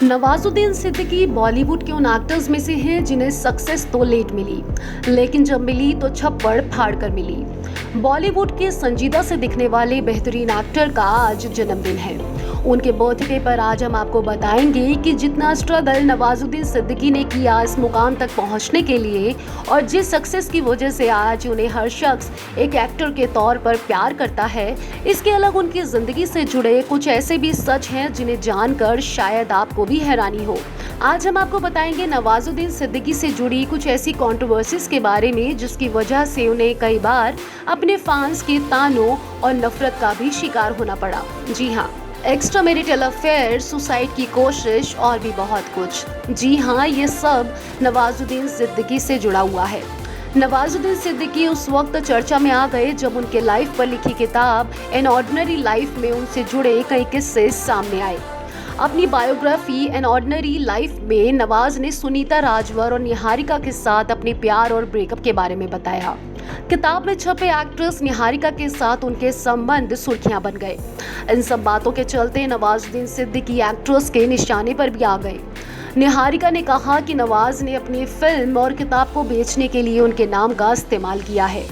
नवाजुद्दीन सिद्दीकी बॉलीवुड के उन एक्टर्स में से हैं जिन्हें सक्सेस तो लेट मिली, लेकिन जब मिली तो छप्पड़ फाड़ कर मिली। बॉलीवुड के संजीदा से दिखने वाले बेहतरीन एक्टर का आज जन्मदिन है। उनके बर्थडे पर आज हम आपको बताएंगे कि जितना स्ट्रगल नवाजुद्दीन सिद्दीकी ने किया इस मुकाम तक पहुंचने के लिए, और जिस सक्सेस की वजह से आज उन्हें हर शख्स एक एक्टर के तौर पर प्यार करता है, इसके अलग उनकी जिंदगी से जुड़े कुछ ऐसे भी सच हैं जिन्हें जानकर शायद आपको भी हैरानी हो। आज हम आपको बताएंगे नवाजुद्दीन सिद्दीकी से जुड़ी कुछ ऐसी कंट्रोवर्सीज के बारे में जिसकी वजह से उन्हें कई बार अपने फैंस के तानों और नफरत का भी शिकार होना पड़ा। जी हाँ, एक्स्ट्रा मैरिटल अफेयर, सुसाइड की कोशिश और भी बहुत कुछ। जी हाँ, ये सब नवाजुद्दीन सिद्दीकी से जुड़ा हुआ है। नवाजुद्दीन सिद्दीकी उस वक्त चर्चा में आ गए जब उनके लाइफ पर लिखी किताब एन ऑर्डिनरी लाइफ में उनसे जुड़े कई किस्से सामने आए। अपनी बायोग्राफी एन ऑर्डिनरी लाइफ में नवाज ने सुनीता राजवर और निहारिका के साथ अपने प्यार और ब्रेकअप के बारे में बताया। किताब में छपे एक्ट्रेस निहारिका के साथ उनके संबंध सुर्खियां बन गए। इन सब बातों के चलते नवाजुद्दीन सिद्दीकी एक्ट्रेस के निशाने पर भी आ गए। निहारिका ने कहा कि नवाज ने अपनी फिल्म और किताब को बेचने के लिए उनके नाम का इस्तेमाल किया है।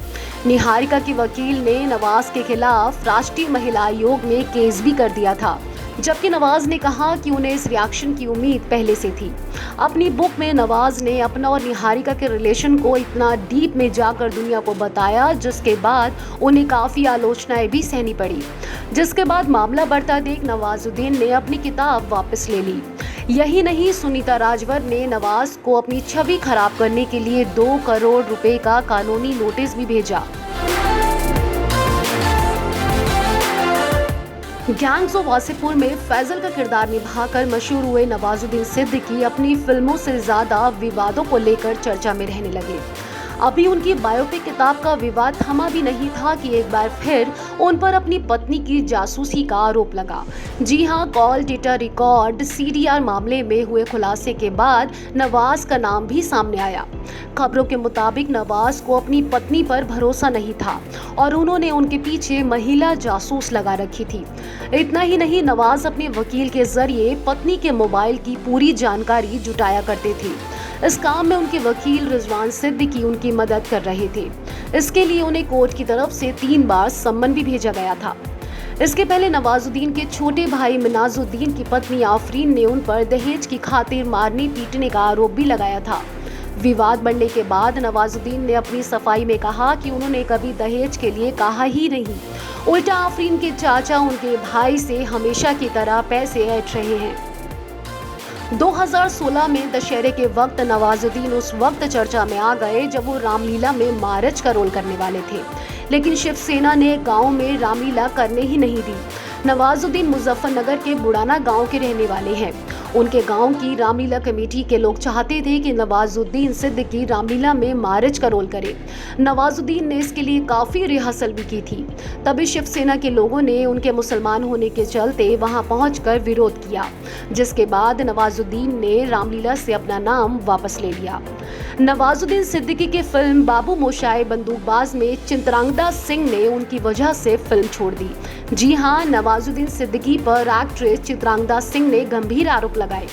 निहारिका के वकील ने नवाज के खिलाफ राष्ट्रीय महिला आयोग में केस भी कर दिया था, जबकि नवाज ने कहा कि उन्हें इस रिएक्शन की उम्मीद पहले से थी। अपनी बुक में नवाज ने अपना और निहारिका के रिलेशन को इतना डीप में जाकर दुनिया को बताया, जिसके बाद उन्हें काफ़ी आलोचनाएं भी सहनी पड़ी। जिसके बाद मामला बढ़ता देख नवाजुद्दीन ने अपनी किताब वापस ले ली। यही नहीं, सुनीता राजवर ने नवाज को अपनी छवि खराब करने के लिए 2 करोड़ रुपए का कानूनी नोटिस भी भेजा। गैंग्स ऑफ वासेपुर में फैजल का किरदार निभाकर मशहूर हुए नवाजुद्दीन सिद्दीकी अपनी फिल्मों से ज्यादा विवादों को लेकर चर्चा में रहने लगे। अभी उनकी बायोपिक किताब का विवाद थमा भी नहीं था कि एक बार फिर उन पर अपनी पत्नी की जासूसी का आरोप लगा। जी हां, कॉल डेटा रिकॉर्ड CDR मामले में हुए खुलासे के बाद नवाज का नाम भी सामने आया। खबरों के मुताबिक नवाज को अपनी पत्नी पर भरोसा नहीं था और उन्होंने उनके पीछे महिला जासूस लगा रखी थी। इतना ही नहीं, नवाज अपने वकील के जरिए पत्नी के मोबाइल की पूरी जानकारी जुटाया करते थे। इस काम में उनके वकील रिजवान सिद्दीकी उनकी मदद कर रहे थे। इसके लिए उन्हें कोर्ट की तरफ से 3 बार सम्मन भी भेजा गया था। इसके पहले नवाजुद्दीन के छोटे भाई मिनाजुद्दीन की पत्नी आफरीन ने उन पर दहेज की खातिर मारने पीटने का आरोप भी लगाया था। विवाद बढ़ने के बाद नवाजुद्दीन ने अपनी सफाई में कहा कि उन्होंने कभी दहेज के लिए कहा ही नहीं। उल्टा आफरीन के चाचा उनके भाई से हमेशा की तरह पैसे ऐंठ रहे हैं। 2016 में दशहरे के वक्त नवाजुद्दीन उस वक्त चर्चा में आ गए जब वो रामलीला में महाराज का रोल करने वाले थे, लेकिन शिवसेना ने गांव में रामलीला करने ही नहीं दी। नवाजुद्दीन मुजफ्फरनगर के बुड़ाना गांव के रहने वाले हैं। उनके गांव की रामलीला कमेटी के लोग चाहते थे कि नवाजुद्दीन सिद्दीकी रामलीला में महाराज का रोल करे। नवाजुद्दीन ने इसके लिए काफ़ी रिहर्सल भी की थी। तभी शिवसेना के लोगों ने उनके मुसलमान होने के चलते वहां पहुंचकर विरोध किया, जिसके बाद नवाजुद्दीन ने रामलीला से अपना नाम वापस ले लिया। नवाजुद्दीन सिद्दीकी के फिल्म बाबू मोशाय बंदूकबाज में चित्रांगदा सिंह ने उनकी वजह से फिल्म छोड़ दी। जी हाँ, नवाजुद्दीन सिद्दीकी पर एक्ट्रेस चित्रांगदा सिंह ने गंभीर आरोप लगाए।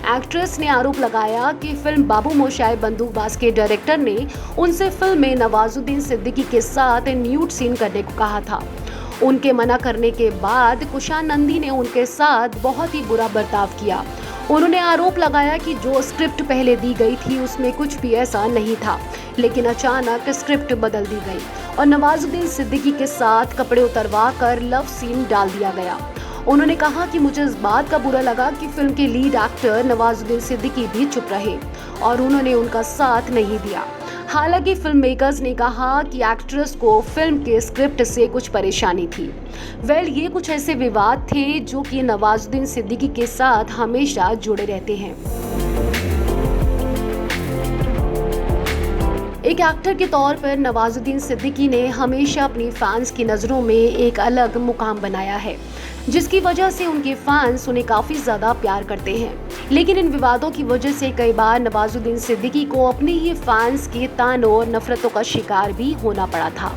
एक्ट्रेस ने आरोप लगाया कि फिल्म बाबू मोशाय बंदूकबाज के डायरेक्टर ने उनसे फिल्म में नवाजुद्दीन सिद्दीकी के साथ न्यूड सीन करने को कहा था। उनके मना करने के बाद कुशान नंदी ने उनके साथ बहुत ही बुरा बर्ताव किया। उन्होंने आरोप लगाया कि जो स्क्रिप्ट पहले दी गई थी उसमें कुछ भी ऐसा नहीं था, लेकिन अचानक स्क्रिप्ट बदल दी गई और नवाजुद्दीन सिद्दीकी के साथ कपड़े उतरवा कर लव सीन डाल दिया गया। उन्होंने कहा कि मुझे इस बात का बुरा लगा कि फिल्म के लीड एक्टर नवाजुद्दीन सिद्दीकी भी चुप रहे और उन्होंने उनका साथ नहीं दिया। हालांकि फिल्म मेकर्स ने कहा कि एक्ट्रेस को फिल्म के स्क्रिप्ट से कुछ परेशानी थी। ये कुछ ऐसे विवाद थे जो कि नवाजुद्दीन सिद्दीकी के साथ हमेशा जुड़े रहते हैं। एक एक्टर के तौर पर नवाजुद्दीन सिद्दीकी ने हमेशा अपनी फैंस की नज़रों में एक अलग मुकाम बनाया है, जिसकी वजह से उनके फैंस उन्हें काफ़ी ज़्यादा प्यार करते हैं। लेकिन इन विवादों की वजह से कई बार नवाजुद्दीन सिद्दीकी को अपने ही फैंस के तानों और नफरतों का शिकार भी होना पड़ा था।